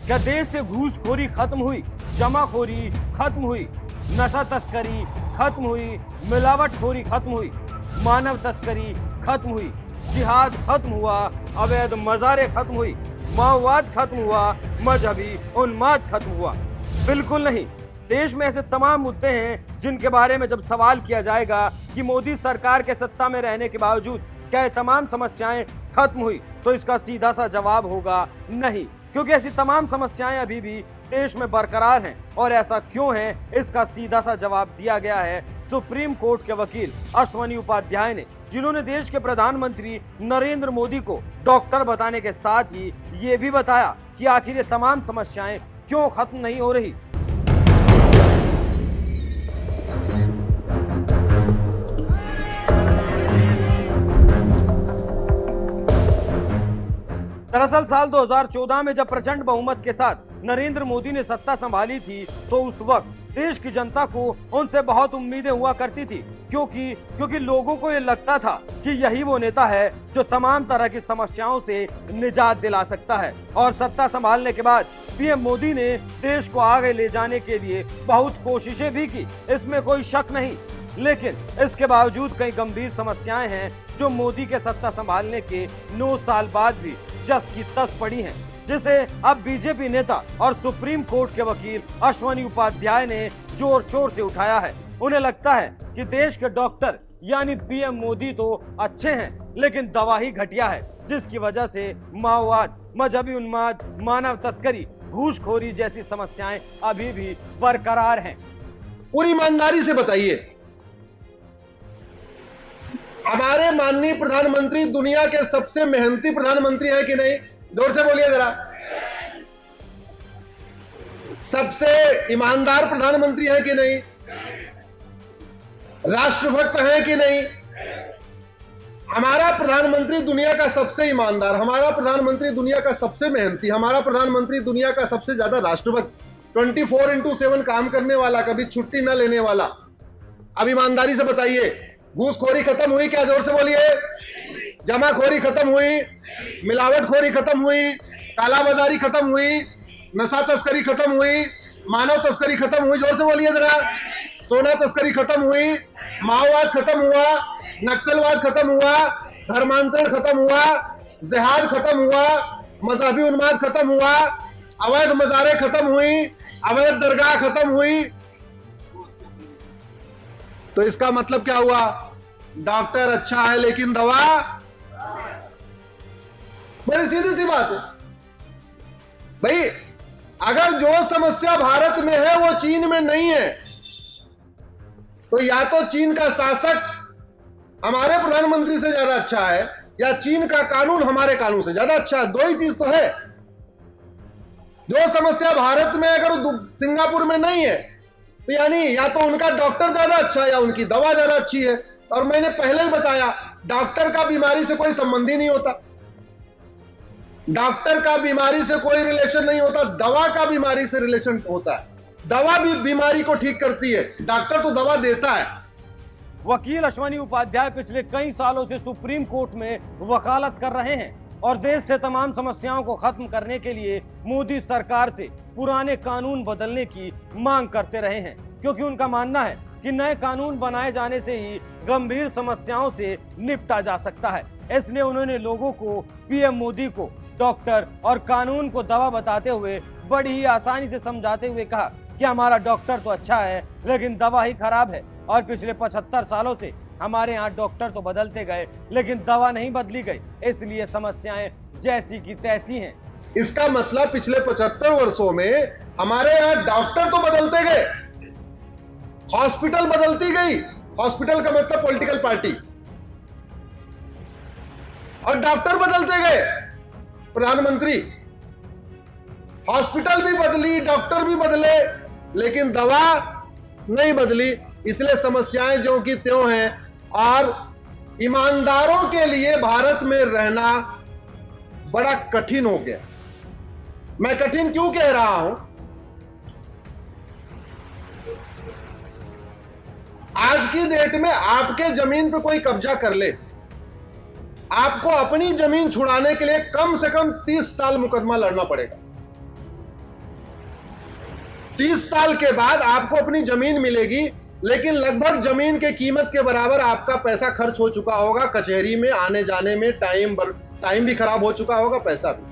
क्या देश से घूसखोरी खत्म हुई, जमाखोरी खत्म हुई, नशा तस्करी खत्म हुई, मिलावटखोरी खत्म हुई, मानव तस्करी खत्म हुई, जिहाद खत्म हुआ, अवैध मजारे खत्म हुई, माओवाद खत्म हुआ, मजहबी उन्माद खत्म हुआ? बिल्कुल नहीं। देश में ऐसे तमाम मुद्दे हैं जिनके बारे में जब सवाल किया जाएगा कि मोदी सरकार के सत्ता में रहने के बावजूद क्या ये तमाम समस्याएं खत्म हुई, तो इसका सीधा सा जवाब होगा नहीं, क्योंकि ऐसी तमाम समस्याएं अभी भी देश में बरकरार हैं। और ऐसा क्यों है, इसका सीधा सा जवाब दिया गया है सुप्रीम कोर्ट के वकील अश्वनी उपाध्याय ने, जिन्होंने देश के प्रधानमंत्री नरेंद्र मोदी को डॉक्टर बताने के साथ ही ये भी बताया कि आखिर ये तमाम समस्याएं क्यों खत्म नहीं हो रही। दरअसल साल 2014 में जब प्रचंड बहुमत के साथ नरेंद्र मोदी ने सत्ता संभाली थी, तो उस वक्त देश की जनता को उनसे बहुत उम्मीदें हुआ करती थी, क्योंकि लोगों को ये लगता था कि यही वो नेता है जो तमाम तरह की समस्याओं से निजात दिला सकता है। और सत्ता संभालने के बाद पीएम मोदी ने देश को आगे ले जाने के लिए बहुत कोशिशें भी की, इसमें कोई शक नहीं। लेकिन इसके बावजूद कई गंभीर समस्याएं हैं जो मोदी के सत्ता संभालने के 9 साल बाद भी जस की तस पड़ी हैं, जिसे अब बीजेपी नेता और सुप्रीम कोर्ट के वकील अश्वनी उपाध्याय ने जोर शोर से उठाया है। उन्हें लगता है कि देश के डॉक्टर यानी पीएम मोदी तो अच्छे हैं, लेकिन दवा ही घटिया है, जिसकी वजह से माओवाद, मजहबी उन्माद, मानव तस्करी, घूसखोरी जैसी समस्याएं अभी भी बरकरार हैं। पूरी ईमानदारी से बताइए, हमारे माननीय प्रधानमंत्री दुनिया के सबसे मेहनती प्रधानमंत्री हैं कि नहीं? जोर से बोलिए जरा। सबसे ईमानदार प्रधानमंत्री हैं कि नहीं? राष्ट्रभक्त हैं कि नहीं? हमारा प्रधानमंत्री दुनिया का सबसे ईमानदार, हमारा प्रधानमंत्री दुनिया का सबसे मेहनती, हमारा प्रधानमंत्री दुनिया का सबसे ज्यादा राष्ट्रभक्त, 24/7 काम करने वाला, कभी छुट्टी न लेने वाला। अब ईमानदारी से बताइए, घूसखोरी खत्म हुई क्या? जोर से बोलिए। जमाखोरी खत्म हुई, मिलावटखोरी खत्म हुई, कालाबाजारी खत्म हुई, नशा तस्करी खत्म हुई, मानव तस्करी खत्म हुई? जोर से बोलिए जरा। सोना तस्करी खत्म हुई, माओवाद खत्म हुआ, नक्सलवाद खत्म हुआ, धर्मांतरण खत्म हुआ, जिहाद खत्म हुआ, मजहबी उन्माद खत्म हुआ, अवैध मजारे खत्म हुई, अवैध दरगाह खत्म हुई। तो इसका मतलब क्या हुआ? डॉक्टर अच्छा है लेकिन दवा, बड़ी सीधी सी बात है भाई। अगर जो समस्या भारत में है वो चीन में नहीं है, तो या तो चीन का शासक हमारे प्रधानमंत्री से ज्यादा अच्छा है, या चीन का कानून हमारे कानून से ज्यादा अच्छा है। दो ही चीज तो है। जो समस्या भारत में अगर सिंगापुर में नहीं है, तो यानी या तो उनका डॉक्टर ज्यादा अच्छा है या उनकी दवा ज्यादा अच्छी है। और मैंने पहले ही बताया, डॉक्टर का बीमारी से कोई संबंध ही नहीं होता, डॉक्टर का बीमारी से कोई रिलेशन नहीं होता, दवा का बीमारी से रिलेशन होता है। दवा भी बीमारी को ठीक करती है, डॉक्टर तो दवा देता है। वकील अश्वनी उपाध्याय पिछले कई सालों से सुप्रीम कोर्ट में वकालत कर रहे हैं और देश से तमाम समस्याओं को खत्म करने के लिए मोदी सरकार से पुराने कानून बदलने की मांग करते रहे हैं, क्योंकि उनका मानना है कि नए कानून बनाए जाने से ही गंभीर समस्याओं से निपटा जा सकता है। इसलिए उन्होंने लोगों को, पीएम मोदी को डॉक्टर और कानून को दवा बताते हुए बड़ी ही आसानी से समझाते हुए कहा कि हमारा डॉक्टर तो अच्छा है लेकिन दवा ही खराब है। और पिछले 75 सालों से हमारे यहाँ डॉक्टर तो बदलते गए लेकिन दवा नहीं बदली गई, इसलिए समस्याएं जैसी की तैसी हैं। इसका मतलब पिछले 75 वर्षों में हमारे यहाँ डॉक्टर तो बदलते गए, हॉस्पिटल बदलती गई। हॉस्पिटल का मतलब पॉलिटिकल पार्टी, और डॉक्टर बदलते गए, प्रधानमंत्री। हॉस्पिटल भी बदली, डॉक्टर भी बदले, लेकिन दवा नहीं बदली। इसलिए समस्याएं ज्यों की त्यों हैं। और ईमानदारों के लिए भारत में रहना बड़ा कठिन हो गया। मैं कठिन क्यों कह रहा हूं? आज की डेट में आपके जमीन पे कोई कब्जा कर ले, आपको अपनी जमीन छुड़ाने के लिए कम से कम 30 साल मुकदमा लड़ना पड़ेगा। 30 साल के बाद आपको अपनी जमीन मिलेगी, लेकिन लगभग जमीन के कीमत के बराबर आपका पैसा खर्च हो चुका होगा, कचहरी में आने जाने में टाइम भी खराब हो चुका होगा, पैसा भी।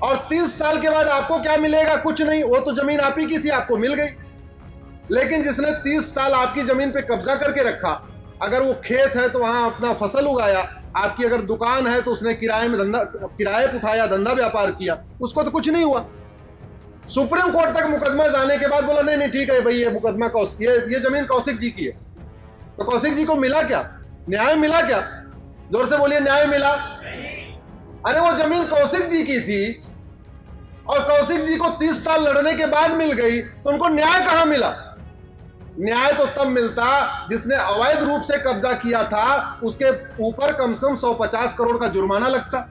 और 30 साल के बाद आपको क्या मिलेगा? कुछ नहीं, वो तो जमीन आप ही की थी, आपको मिल गई। लेकिन जिसने 30 साल आपकी जमीन पे कब्जा करके रखा, अगर वो खेत है तो वहां अपना फसल उगाया, आपकी अगर दुकान है तो उसने किराए पे उठाया, धंधा व्यापार किया, उसको तो कुछ नहीं हुआ। सुप्रीम कोर्ट तक मुकदमा जाने के बाद बोला नहीं ठीक है भाई, ये मुकदमा ये जमीन कौशिक जी की है। तो कौशिक जी को मिला क्या? न्याय मिला क्या? जोर से बोलिए, न्याय मिला? अरे वो जमीन कौशिक जी की थी और कौशिक जी को 30 साल लड़ने के बाद मिल गई, तो उनको न्याय कहां मिला? न्याय तो तब मिलता जिसने अवैध रूप से कब्जा किया था, उसके ऊपर कम से कम 150 करोड़ का जुर्माना लगता,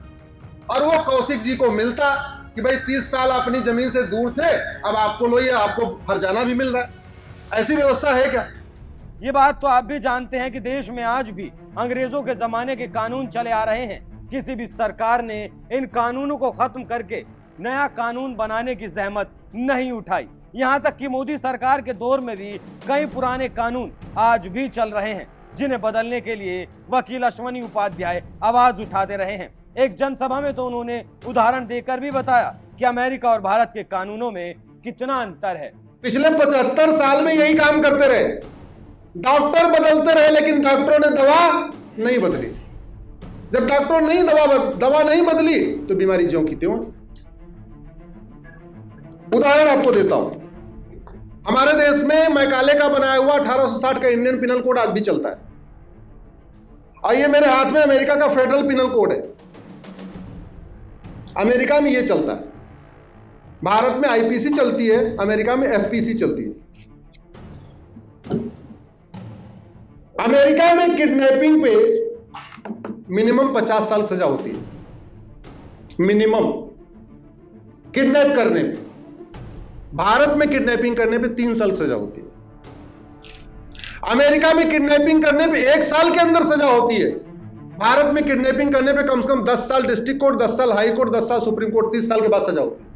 और वो कौशिक जी को मिलता कि भाई 30 साल अपनी जमीन से दूर थे, अब आपको लो, ये आपको हर्जाना भी मिल रहा है। ऐसी व्यवस्था है क्या? ये बात तो आप भी जानते हैं कि देश में आज भी अंग्रेजों के जमाने के कानून चले आ रहे हैं। किसी भी सरकार ने इन कानूनों को खत्म करके नया कानून बनाने की जहमत नहीं उठाई। यहाँ तक कि मोदी सरकार के दौर में भी कई पुराने कानून आज भी चल रहे हैं, जिन्हें बदलने के लिए वकील अश्वनी उपाध्याय आवाज उठाते रहे हैं। एक जनसभा में तो उन्होंने उदाहरण देकर भी बताया कि अमेरिका और भारत के कानूनों में कितना अंतर है। पिछले 75 साल में यही काम करते रहे, डॉक्टर बदलते रहे, लेकिन डॉक्टरों ने दवा नहीं बदली। जब डॉक्टरों ने दवा नहीं बदली तो बीमारी ज्यों की त्यों। उदाहरण आपको देता हूं, हमारे देश में मैकाले का बनाया हुआ 1860 का इंडियन पिनल कोड आज भी चलता है, और ये मेरे हाथ में अमेरिका का फेडरल पिनल कोड है। अमेरिका में ये चलता है, भारत में आईपीसी चलती है, अमेरिका में एफपीसी चलती है। अमेरिका में किडनैपिंग पे मिनिमम 50 साल सजा होती है, मिनिमम किडनैप करने पे। भारत में किडनैपिंग करने पे 3 साल सजा होती है। अमेरिका में किडनैपिंग करने पे 1 साल के अंदर सजा होती है। भारत में किडनैपिंग करने पे कम से कम 10 साल डिस्ट्रिक्ट कोर्ट, 10 साल हाई कोर्ट, 10 साल सुप्रीम कोर्ट, 30 साल के बाद सजा होती है।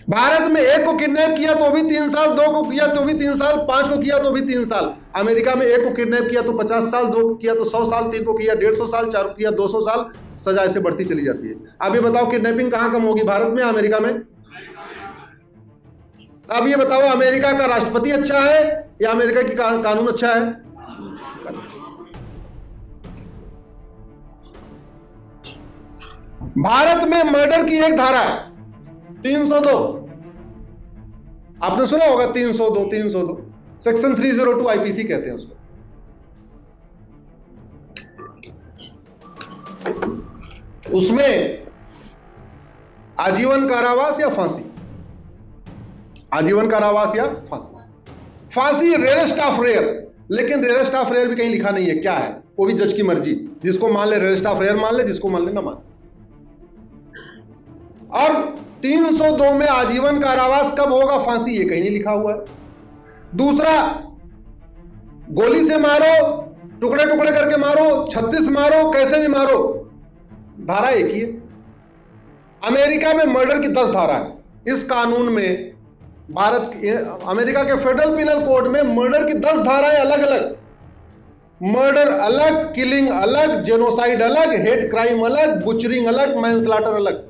भारत में 1 को किडनैप किया तो भी 3 साल, 2 को किया तो भी 3 साल, 5 को किया तो भी 3 साल। अमेरिका में 1 को किडनैप किया तो 50 साल, 2 को किया तो 100 साल, 3 को किया 150 साल, 4 को किया 200 साल, सजा ऐसे बढ़ती चली जाती है। अब ये बताओ किडनैपिंग कहां कम होगी, भारत में या अमेरिका में? अब ये बताओ, अमेरिका का राष्ट्रपति अच्छा है या अमेरिका की कानून अच्छा है? भारत में मर्डर की एक धारा है 302, आपने सुना होगा 302 सेक्शन 302 आईपीसी कहते हैं उसको। उसमें आजीवन कारावास या फांसी, आजीवन कारावास या फांसी। फांसी रेयरेस्ट ऑफ रेयर, लेकिन रेयरेस्ट ऑफ रेयर भी कहीं लिखा नहीं है क्या है, वो भी जज की मर्जी, जिसको मान ले रेयरेस्ट ऑफ रेयर मान ले, जिसको मान ले ना मान। और 302 में आजीवन कारावास कब होगा, फांसी, ये कहीं नहीं लिखा हुआ है। दूसरा, गोली से मारो, टुकड़े टुकड़े करके मारो, 36 मारो, कैसे भी मारो, धारा एक ही है। अमेरिका में मर्डर की 10 धारा है। इस कानून में अमेरिका के फेडरल पिनल कोड में मर्डर की 10 धाराएं अलग अलग, मर्डर अलग, किलिंग अलग, जेनोसाइड अलग, हेट क्राइम अलग, बुचरिंग अलग, मैनस्लॉटर अलग।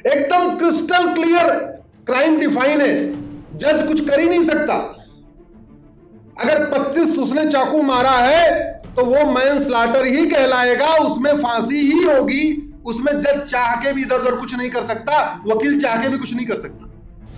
एकदम क्रिस्टल क्लियर क्राइम डिफाइन है, जज कुछ कर ही नहीं सकता। अगर 25 उसने चाकू मारा है तो वो मैनस्लॉटर ही कहलाएगा, उसमें फांसी ही होगी, उसमें जज चाह के भी इधर उधर कुछ नहीं कर सकता, वकील चाह के भी कुछ नहीं कर सकता।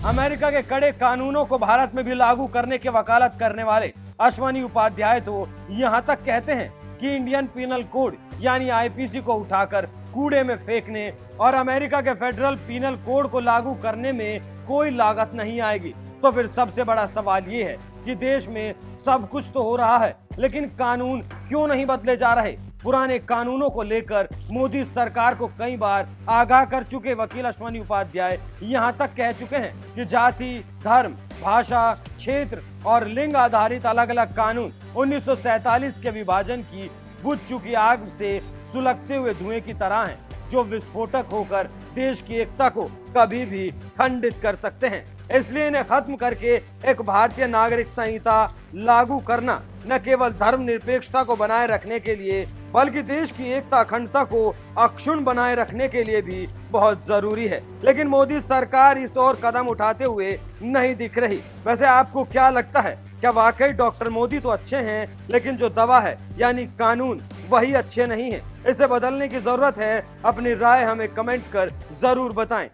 अमेरिका के कड़े कानूनों को भारत में भी लागू करने की वकालत करने वाले अश्वनी उपाध्याय तो यहां तक कहते हैं कि इंडियन पिनल कोड यानी आईपीसी को उठाकर कूड़े में फेंकने और अमेरिका के फेडरल पिनल कोड को लागू करने में कोई लागत नहीं आएगी। तो फिर सबसे बड़ा सवाल ये है कि देश में सब कुछ तो हो रहा है, लेकिन कानून क्यों नहीं बदले जा रहे? पुराने कानूनों को लेकर मोदी सरकार को कई बार आगाह कर चुके वकील अश्वनी उपाध्याय यहां तक कह चुके हैं कि जाति, धर्म, भाषा, क्षेत्र और लिंग आधारित अलग अलग कानून 1947 के विभाजन की बुझ चुकी आग से सुलगते हुए धुएं की तरह हैं। जो विस्फोटक होकर देश की एकता को कभी भी खंडित कर सकते हैं। इसलिए इन्हें खत्म करके एक भारतीय नागरिक संहिता लागू करना न केवल धर्मनिरपेक्षता को बनाए रखने के लिए बल्कि देश की एकता अखंडता को अक्षुण्ण बनाए रखने के लिए भी बहुत जरूरी है। लेकिन मोदी सरकार इस ओर कदम उठाते हुए नहीं दिख रही। वैसे आपको क्या लगता है, क्या वाकई डॉक्टर मोदी तो अच्छे हैं लेकिन जो दवा है यानी कानून वही अच्छे नहीं है? इसे बदलने की जरूरत है। अपनी राय हमें कमेंट कर जरूर बताएं।